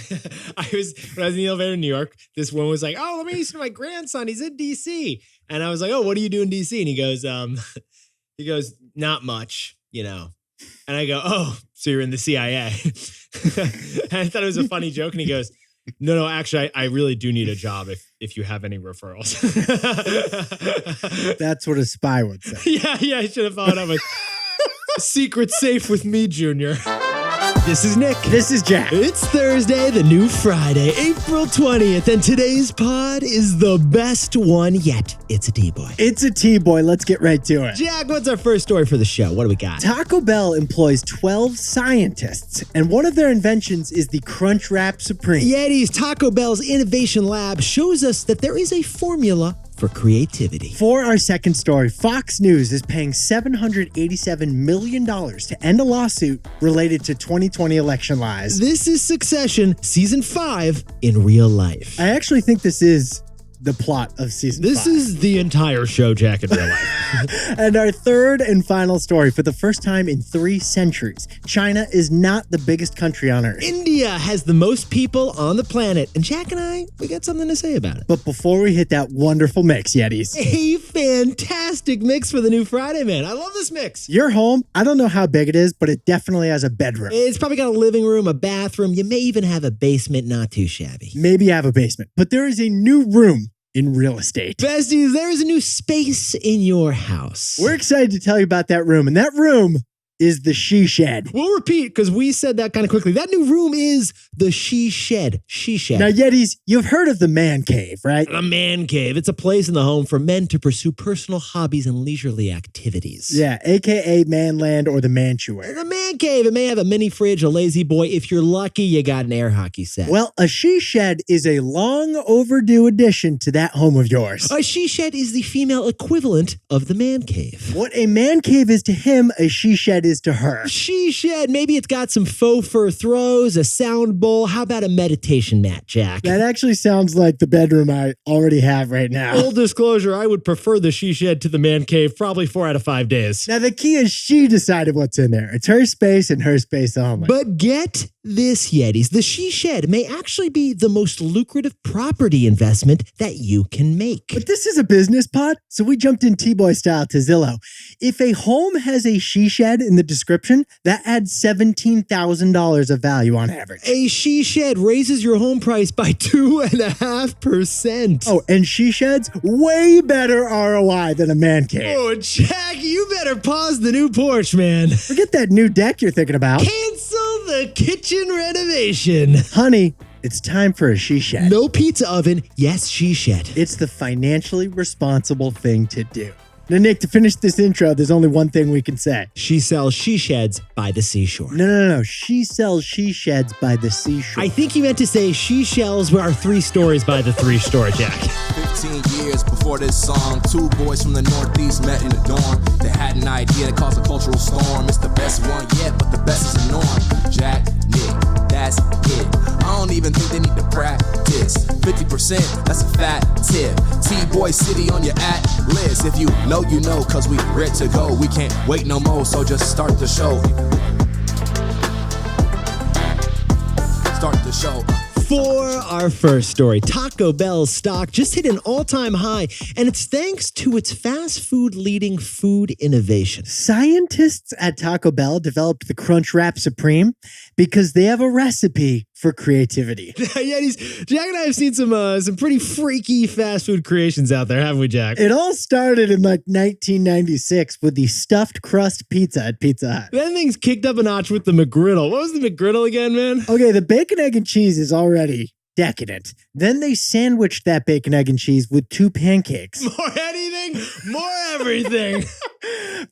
when I was in the elevator in New York, this woman was like, "Oh, let me see my grandson. He's in DC." And I was like, "Oh, what do you do in DC?" And he goes, "Not much, you know." And I go, "Oh, so you're in the CIA?" And I thought it was a funny joke. And he goes, No, actually, I really do need a job if you have any referrals. That's what a spy would say. Yeah, I should have followed up with secret safe with me, Junior. This is Nick. This is Jack. It's Thursday, the new Friday, April 20th, and today's pod is the best one yet. It's a T-Boy. It's a T-Boy. Let's get right to it. Jack, what's our first story for the show? What do we got? Taco Bell employs 12 scientists, and one of their inventions is the Crunchwrap Supreme. Yetis, Taco Bell's Innovation Lab shows us that there is a formula for creativity. For our second story, Fox News is paying $787 million to end a lawsuit related to 2020 election lies. This is Succession, Season 5 in real life. I actually think this is the plot of Season 5. This is the entire show, Jack, in real life. And our third and final story, for the first time in 3 centuries, China is not the biggest country on Earth. India has the most people on the planet, and Jack and I, we got something to say about it. But before we hit that wonderful mix, Yetis. A fantastic mix for the new Friday, man. I love this mix. Your home, I don't know how big it is, but it definitely has a bedroom. It's probably got a living room, a bathroom. You may even have a basement, not too shabby. Maybe you have a basement, but there is a new room in real estate. Besties, there is a new space in your house. We're excited to tell you about that room, and that room is the She Shed. We'll repeat, because we said that kind of quickly. That new room is the She Shed. She Shed. Now, Yetis, you've heard of the man cave, right? A man cave. It's a place in the home for men to pursue personal hobbies and leisurely activities. Yeah, a.k.a. Manland or the Mantuary. The man cave. It may have a mini fridge, a lazy boy. If you're lucky, you got an air hockey set. Well, a She Shed is a long overdue addition to that home of yours. A She Shed is the female equivalent of the man cave. What a man cave is to him, a She Shed is to her. She Shed. Maybe it's got some faux fur throws, a sound bowl. How about a meditation mat, Jack? That actually sounds like the bedroom I already have right now. Full disclosure, I would prefer the She Shed to the man cave probably 4 out of 5 days. Now, the key is she decided what's in there. It's her space and her space only. But get this, Yetis. The She Shed may actually be the most lucrative property investment that you can make. But this is a business pod, so we jumped in T-Boy style to Zillow. If a home has a She Shed in the description, that adds $17,000 of value on average. A She Shed raises your home price by 2.5%. Oh, and She Shed's way better ROI than a man cave. Oh, Jack, you better pause the new porch, man. Forget that new deck you're thinking about. Cancel the kitchen renovation. Honey, it's time for a She Shed. No pizza oven. Yes, She Shed. It's the financially responsible thing to do. Now, Nick, to finish this intro, there's only one thing we can say. She sells She Sheds by the seashore. No. She sells She Sheds by the seashore. I think he meant to say she shells our 3 stories by the 3 store, Jack. 15 years before this song, 2 boys from the Northeast met in the dorm. They had an idea that caused a cultural storm. It's the best one yet, but the best is the norm. Jack, Nick, that's it. I don't even think they need to practice. 50%, that's a fat tip. T-Boy City on your at-list. If you know, you know, cause we ready to go. We can't wait no more, so just start the show. Start the show. For our first story, Taco Bell's stock just hit an all-time high, and it's thanks to its fast food leading food innovation. Scientists at Taco Bell developed the Crunchwrap Supreme because they have a recipe for creativity. Yeah, Jack and I have seen some pretty freaky fast food creations out there, haven't we, Jack? It all started in like 1996 with the stuffed crust pizza at Pizza Hut. Then things kicked up a notch with the McGriddle. What was the McGriddle again, man? Okay, the bacon, egg, and cheese is already decadent. Then they sandwiched that bacon, egg, and cheese with 2 pancakes. More anything, more everything.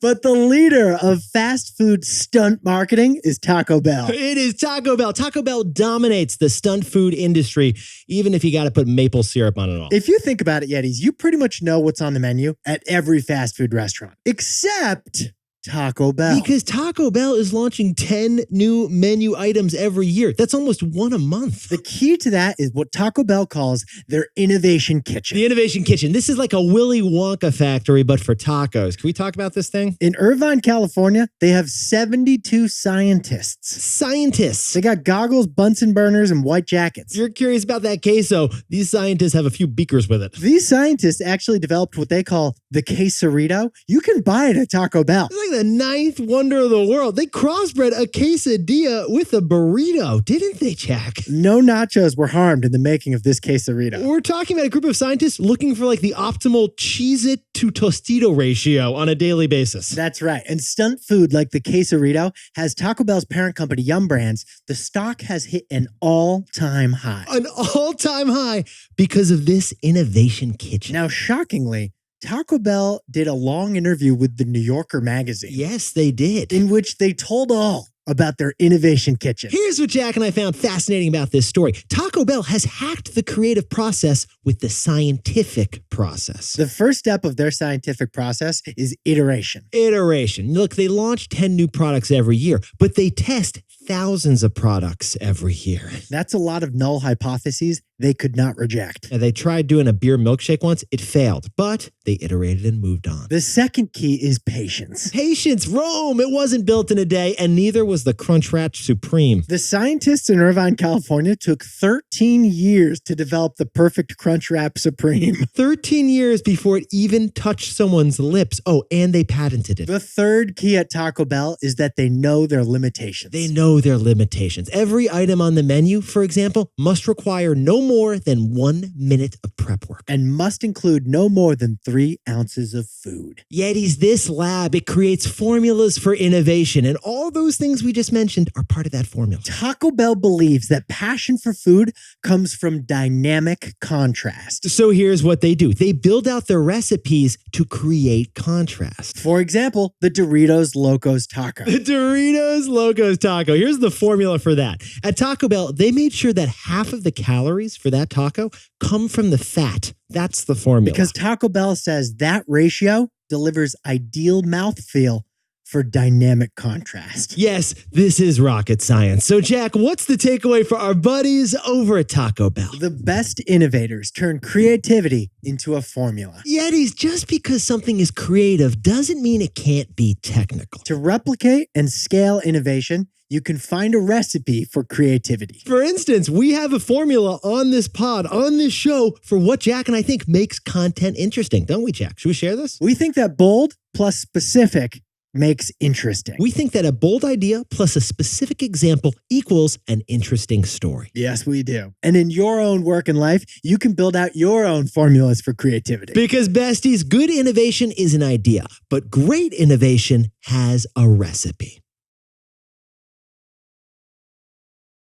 But the leader of fast food stunt marketing is Taco Bell. It is Taco Bell. Taco Bell dominates the stunt food industry, even if you got to put maple syrup on it all. If you think about it, Yetis, you pretty much know what's on the menu at every fast food restaurant, except Taco Bell. Because Taco Bell is launching 10 new menu items every year. That's almost one a month. The key to that is what Taco Bell calls their innovation kitchen. The Innovation Kitchen. This is like a Willy Wonka factory, but for tacos. Can we talk about this thing? In Irvine, California, they have 72 scientists. Scientists. They got goggles, Bunsen burners, and white jackets. If you're curious about that queso, these scientists have a few beakers with it. These scientists actually developed what they call the quesarito. You can buy it at Taco Bell. It's like the ninth wonder of the world. They crossbred a quesadilla with a burrito, didn't they, Jack? No nachos were harmed in the making of this quesarito. We're talking about a group of scientists looking for like the optimal Cheez-It to Tostito ratio on a daily basis. That's right. And stunt food like the quesarito has Taco Bell's parent company, Yum Brands. The stock has hit an all-time high. An all-time high because of this innovation kitchen. Now, shockingly, Taco Bell did a long interview with the New Yorker magazine. Yes, they did. In which they told all about their innovation kitchen. Here's what Jack and I found fascinating about this story. Taco Bell has hacked the creative process with the scientific process. The first step of their scientific process is iteration. Iteration. Look, they launch 10 new products every year, but they test thousands of products every year. That's a lot of null hypotheses they could not reject. And they tried doing a beer milkshake once. It failed, but they iterated and moved on. The second key is patience. Patience, Rome. It wasn't built in a day, and neither was the Crunchwrap Supreme. The scientists in Irvine, California took 13 years to develop the perfect Crunchwrap Supreme. 13 years before it even touched someone's lips. Oh, and they patented it. The third key at Taco Bell is that they know their limitations. They know their limitations. Every item on the menu, for example, must require no more than 1 minute of prep work. And must include no more than 3 ounces of food. Yeti's this lab, it creates formulas for innovation, and all those things we just mentioned are part of that formula. Taco Bell believes that passion for food comes from dynamic contrast. So here's what they do. They build out their recipes to create contrast. For example, the Doritos Locos Taco. The Doritos Locos Taco. Here's the formula for that. At Taco Bell, they made sure that half of the calories for that taco come from the fat. That's the formula. Because Taco Bell says that ratio delivers ideal mouthfeel for dynamic contrast. Yes, this is rocket science. So, Jack, what's the takeaway for our buddies over at Taco Bell? The best innovators turn creativity into a formula. Yetis, just because something is creative doesn't mean it can't be technical. To replicate and scale innovation, you can find a recipe for creativity. For instance, we have a formula on this pod, on this show, for what Jack and I think makes content interesting, don't we, Jack? Should we share this? We think that bold plus specific makes interesting. We think that a bold idea plus a specific example equals an interesting story. Yes, we do. And in your own work and life, you can build out your own formulas for creativity. Because, besties, good innovation is an idea, but great innovation has a recipe.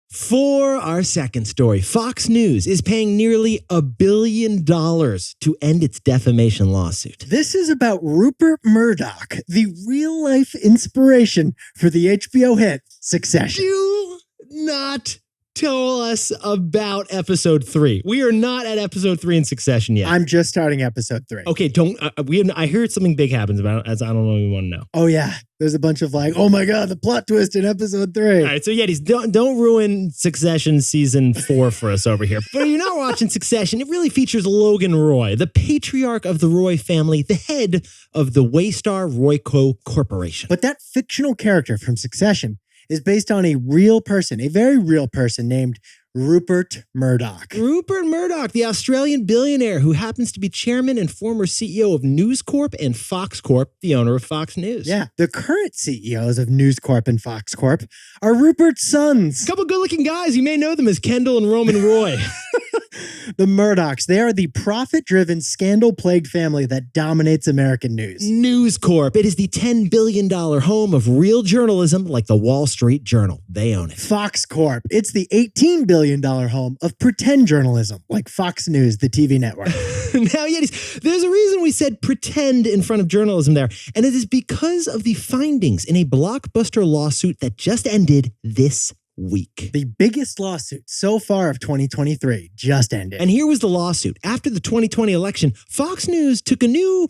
For our second story, Fox News is paying nearly $1 billion to end its defamation lawsuit. This is about Rupert Murdoch, the real-life inspiration for the HBO hit Succession. Do not tell us about episode 3. We are not at episode 3 in Succession yet. I'm just starting episode 3. Okay, don't. I heard something big happens about it. As I don't know if we want to know. Oh yeah, there's a bunch of like, oh my god, the plot twist in episode 3. All right, so Yetis, don't ruin Succession season 4 for us over here. But if you're not watching Succession, it really features Logan Roy, the patriarch of the Roy family, the head of the Waystar Royco Corporation. But that fictional character from Succession is based on a real person, a very real person named Rupert Murdoch. Rupert Murdoch, the Australian billionaire who happens to be chairman and former CEO of News Corp and Fox Corp, the owner of Fox News. Yeah, the current CEOs of News Corp and Fox Corp are Rupert's sons. A couple good-looking guys. You may know them as Kendall and Roman Roy. The Murdochs, they are the profit-driven, scandal-plagued family that dominates American news. News Corp. It is the $10 billion home of real journalism like the Wall Street Journal. They own it. Fox Corp. It's the $18 billion home of pretend journalism like Fox News, the TV network. Now, Yetis, there's a reason we said pretend in front of journalism there, and it is because of the findings in a blockbuster lawsuit that just ended this week. The biggest lawsuit so far of 2023 just ended. And here was the lawsuit. After the 2020 election, Fox News took a new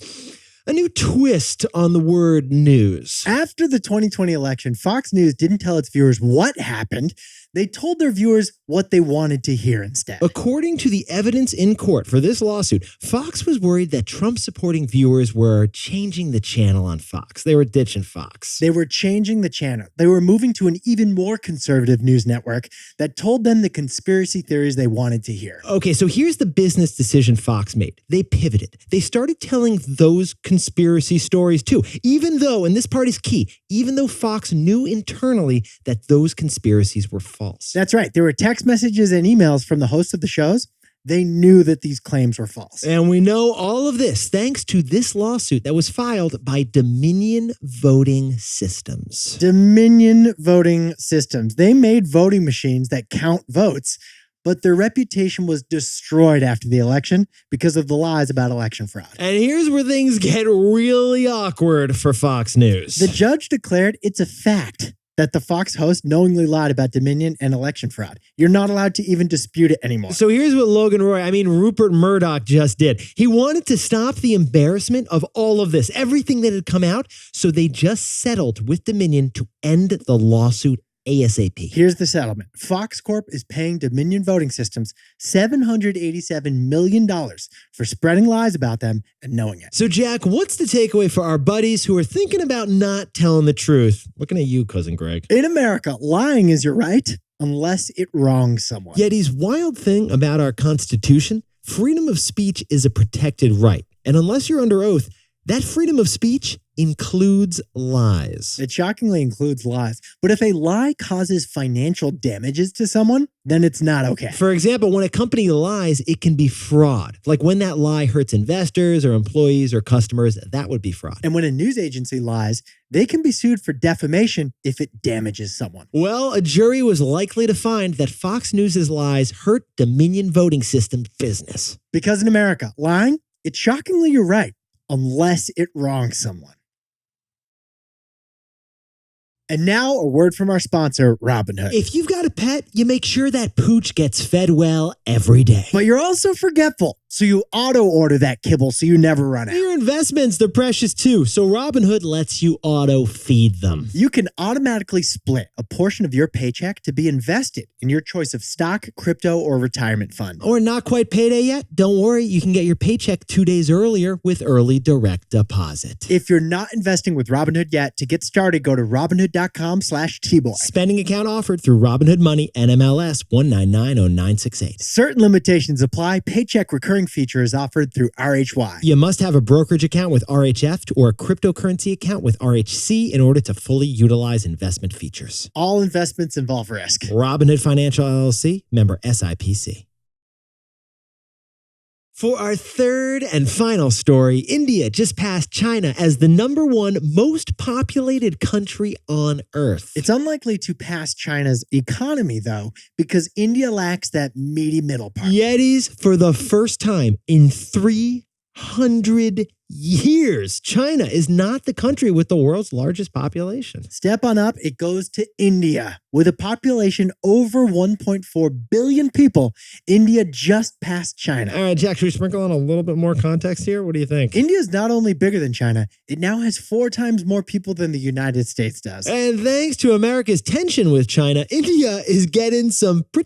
A new twist on the word news. After the 2020 election, Fox News didn't tell its viewers what happened. They told their viewers what they wanted to hear instead. According to the evidence in court for this lawsuit, Fox was worried that Trump-supporting viewers were changing the channel on Fox. They were ditching Fox. They were changing the channel. They were moving to an even more conservative news network that told them the conspiracy theories they wanted to hear. Okay, so here's the business decision Fox made. They pivoted. They started telling those conspiracy stories too, even though, and this part is key, even though Fox knew internally that those conspiracies were false. That's right. There were text messages and emails from the hosts of the shows. They knew that these claims were false. And we know all of this thanks to this lawsuit that was filed by Dominion Voting Systems. Dominion Voting Systems. They made voting machines that count votes, but their reputation was destroyed after the election because of the lies about election fraud. And here's where things get really awkward for Fox News. The judge declared it's a fact that the Fox host knowingly lied about Dominion and election fraud. You're not allowed to even dispute it anymore. So here's what Rupert Murdoch just did. He wanted to stop the embarrassment of all of this, everything that had come out, so they just settled with Dominion to end the lawsuit ASAP. Here's the settlement. Fox Corp is paying Dominion Voting Systems $787 million for spreading lies about them and knowing it. So, Jack, what's the takeaway for our buddies who are thinking about not telling the truth? Looking at you, Cousin Greg. In America, lying is your right unless it wrongs someone. Yeti's wild thing about our Constitution, freedom of speech is a protected right. And unless you're under oath, that freedom of speech includes lies. It shockingly includes lies. But if a lie causes financial damages to someone, then it's not okay. For example, when a company lies, it can be fraud. Like when that lie hurts investors or employees or customers, that would be fraud. And when a news agency lies, they can be sued for defamation if it damages someone. Well, a jury was likely to find that Fox News' lies hurt Dominion Voting System's business. Because in America, lying, it's shockingly your right, unless it wrongs someone. And now a word from our sponsor, Robinhood. If you've got a pet, you make sure that pooch gets fed well every day. But you're also forgetful, so you auto-order that kibble so you never run out. Your investments, they're precious too, so Robinhood lets you auto-feed them. You can automatically split a portion of your paycheck to be invested in your choice of stock, crypto, or retirement fund. Or not quite payday yet? Don't worry, you can get your paycheck 2 days earlier with early direct deposit. If you're not investing with Robinhood yet, to get started, go to Robinhood.com/Tboy. Spending account offered through Robinhood Money, NMLS 1990968. Certain limitations apply. Paycheck recurring feature is offered through RHY. You must have a brokerage account with RHF or a cryptocurrency account with RHC in order to fully utilize investment features. All investments involve risk. Robinhood Financial LLC, member SIPC. For our third and final story, India just passed China as the #1 most populated country on Earth. It's unlikely to pass China's economy, though, because India lacks that meaty middle part. Yetis, for the first time in 300 years, China is not the country with the world's largest population. Step on up, it goes to India. With a population over 1.4 billion people, India just passed China. All right, Jack, should we sprinkle on a little bit more context here? What do you think? India is not only bigger than China, it now has 4 times more people than the United States does. And thanks to America's tension with China, India is getting some pretty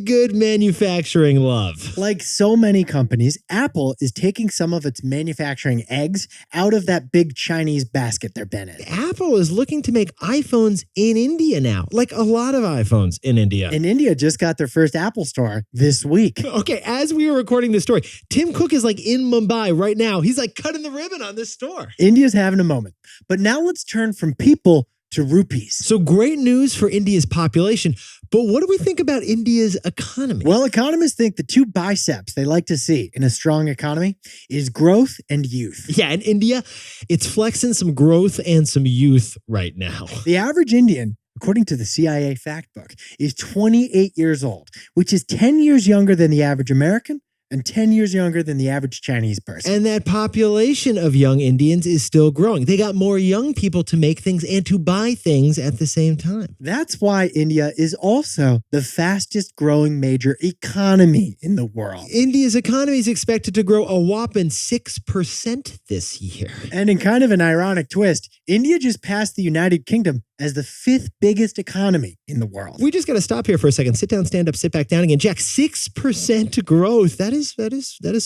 good manufacturing love. Like so many companies, Apple is taking some of its manufacturing eggs out of that big Chinese basket they're been in. Apple is looking to make iPhones in India now, like a lot of iPhones in India. And India just got their first Apple store this week. Okay, as we were recording this story, Tim Cook is like in Mumbai right now. He's like cutting the ribbon on this store. India's having a moment. But now let's turn from people to rupees. So great news for India's population, but what do we think about India's economy? Well, economists think the 2 biceps they like to see in a strong economy is growth and youth. Yeah, in India, it's flexing some growth and some youth right now. The average Indian, according to the CIA fact book, is 28 years old, which is 10 years younger than the average American and 10 years younger than the average Chinese person. And that population of young Indians is still growing. They got more young people to make things and to buy things at the same time. That's why India is also the fastest growing major economy in the world. India's economy is expected to grow a whopping 6% this year. And in kind of an ironic twist, India just passed the United Kingdom as the 5th biggest economy in the world. We just got to stop here for a second. Sit down, stand up, sit back down again. Jack, 6% growth. That is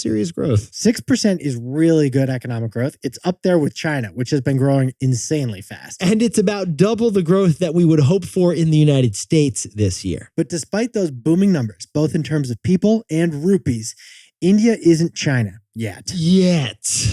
serious growth. 6% is really good economic growth. It's up there with China, which has been growing insanely fast. And it's about double the growth that we would hope for in the United States this year. But despite those booming numbers, both in terms of people and rupees, India isn't China yet.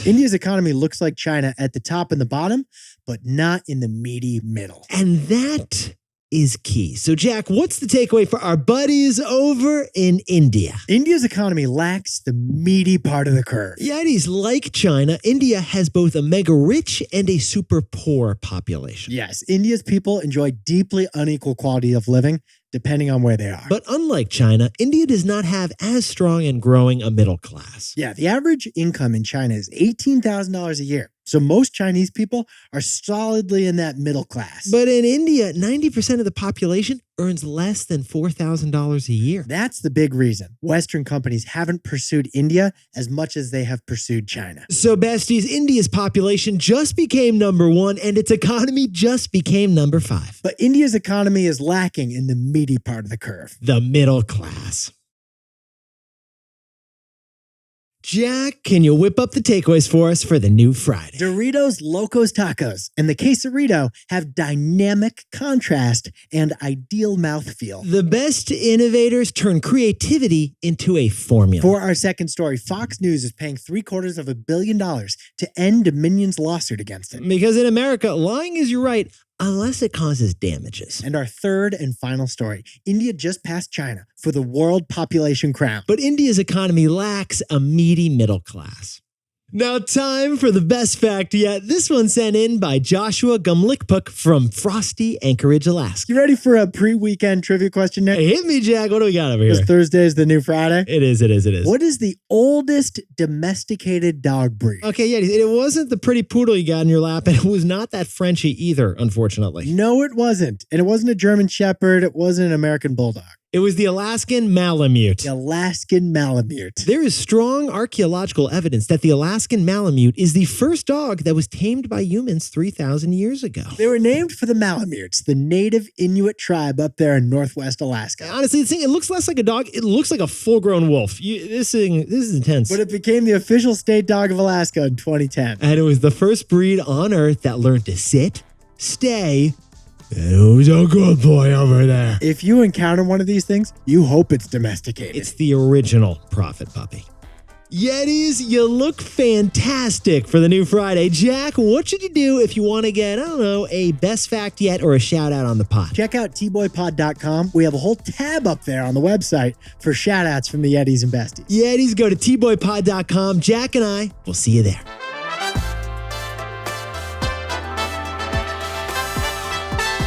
India's economy looks like China at the top and the bottom, but not in the meaty middle. And that is key. So, Jack, what's the takeaway for our buddies over in India? India's economy lacks the meaty part of the curve. Yetis, like China, India has both a mega rich and a super poor population. Yes, India's people enjoy deeply unequal quality of living, depending on where they are. But unlike China, India does not have as strong and growing a middle class. Yeah, the average income in China is $18,000 a year. So most Chinese people are solidly in that middle class. But in India, 90% of the population earns less than $4,000 a year. That's the big reason Western companies haven't pursued India as much as they have pursued China. So besties, India's population just became number 1 and its economy just became number 5. But India's economy is lacking in the meaty part of the curve. The middle class. Jack, can you whip up the takeaways for us for the new Friday? Doritos Locos Tacos and the Quesarito have dynamic contrast and ideal mouthfeel. The best innovators turn creativity into a formula. For our second story, Fox News is paying $750 million to end Dominion's lawsuit against it. Because in America, lying is your right unless it causes damages. And our third and final story, India just passed China for the world population crown. But India's economy lacks a meaty middle class. Now time for the best fact yet. This one sent in by Joshua Gumlickpuk from frosty Anchorage, Alaska. You ready for a pre-weekend trivia question, Nick? Hey, hit me, Jack. What do we got over here? Because Thursday is the new Friday. It is. What is the oldest domesticated dog breed? Okay, yeah, it wasn't the pretty poodle you got in your lap, and it was not that Frenchie either, unfortunately. No, it wasn't. And it wasn't a German Shepherd. It wasn't an American Bulldog. It was the Alaskan Malamute. The Alaskan Malamute. There is strong archaeological evidence that the Alaskan Malamute is the first dog that was tamed by humans 3,000 years ago. They were named for the Malamutes, the native Inuit tribe up there in northwest Alaska. Honestly, it looks less like a dog. It looks like a full-grown wolf. This is intense. But it became the official state dog of Alaska in 2010. And it was the first breed on Earth that learned to sit, stay, and who's a good boy over there? If you encounter one of these things, you hope it's domesticated. It's the original prophet puppy. Yetis, you look fantastic for the new Friday. Jack, what should you do if you want to get, a best fact yet or a shout out on the pod? Check out tboypod.com. We have a whole tab up there on the website for shout outs from the Yetis and Besties. Yetis, go to tboypod.com. Jack and I will see you there.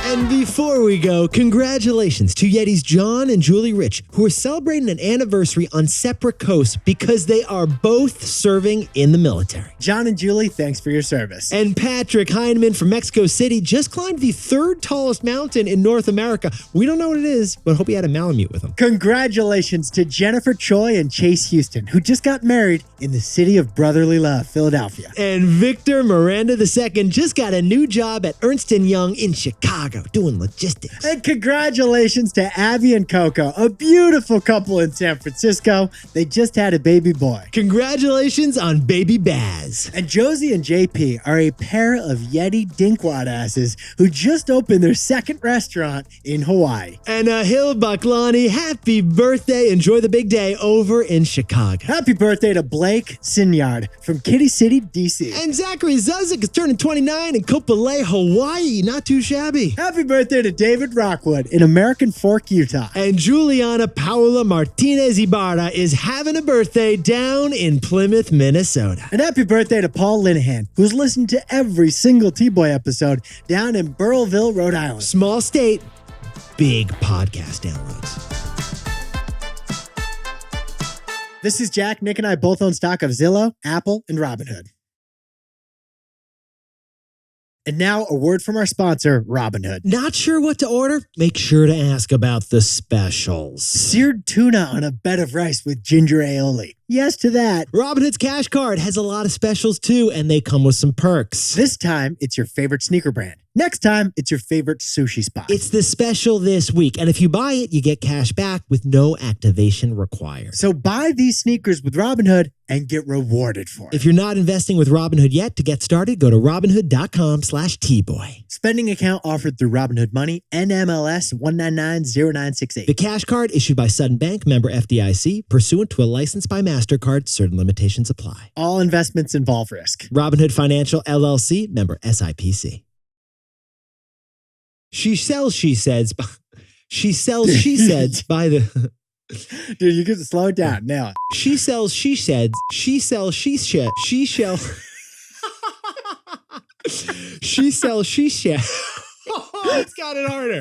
And before we go, congratulations to Yetis John and Julie Rich, who are celebrating an anniversary on separate coasts because they are both serving in the military. John and Julie, thanks for your service. And Patrick Heineman from Mexico City just climbed the 3rd tallest mountain in North America. We don't know what it is, but hope he had a Malamute with him. Congratulations to Jennifer Choi and Chase Houston, who just got married in the city of brotherly love, Philadelphia. And Victor Miranda II just got a new job at Ernst & Young in Chicago, doing logistics. And congratulations to Abby and Coco, a beautiful couple in San Francisco. They just had a baby boy. Congratulations on baby Baz. And Josie and JP are a pair of Yeti dinkwad asses who just opened their 2nd restaurant in Hawaii. And Ahil Baklani, happy birthday. Enjoy the big day over in Chicago. Happy birthday to Blake Sinyard from Kitty City, DC. And Zachary Zuzik is turning 29 in Kopale, Hawaii. Not too shabby. Happy birthday to David Rockwood in American Fork, Utah. And Juliana Paula Martinez Ibarra is having a birthday down in Plymouth, Minnesota. And happy birthday to Paul Linehan, who's listened to every single T-Boy episode down in Burrillville, Rhode Island. Small state, big podcast downloads. This is Jack. Nick and I both own stock of Zillow, Apple, and Robinhood. And now a word from our sponsor, Robinhood. Not sure what to order? Make sure to ask about the specials. Seared tuna on a bed of rice with ginger aioli. Yes to that. Robinhood's Cash Card has a lot of specials too, and they come with some perks. This time, it's your favorite sneaker brand. Next time, it's your favorite sushi spot. It's the special this week, and if you buy it, you get cash back with no activation required. So buy these sneakers with Robinhood and get rewarded for it. If you're not investing with Robinhood yet, to get started, go to robinhood.com/tboy. Spending account offered through Robinhood Money, NMLS 1990968. The Cash Card issued by Sudden Bank, member FDIC, pursuant to a license by MasterCard. Certain limitations apply. All investments involve risk. Robinhood Financial, LLC, member SIPC. She sells, she says, she sells, she says by the... Dude, you get to slow it down now. She sells, she said, she sells, she shall, she shall. She sells, she shall. It's got it harder.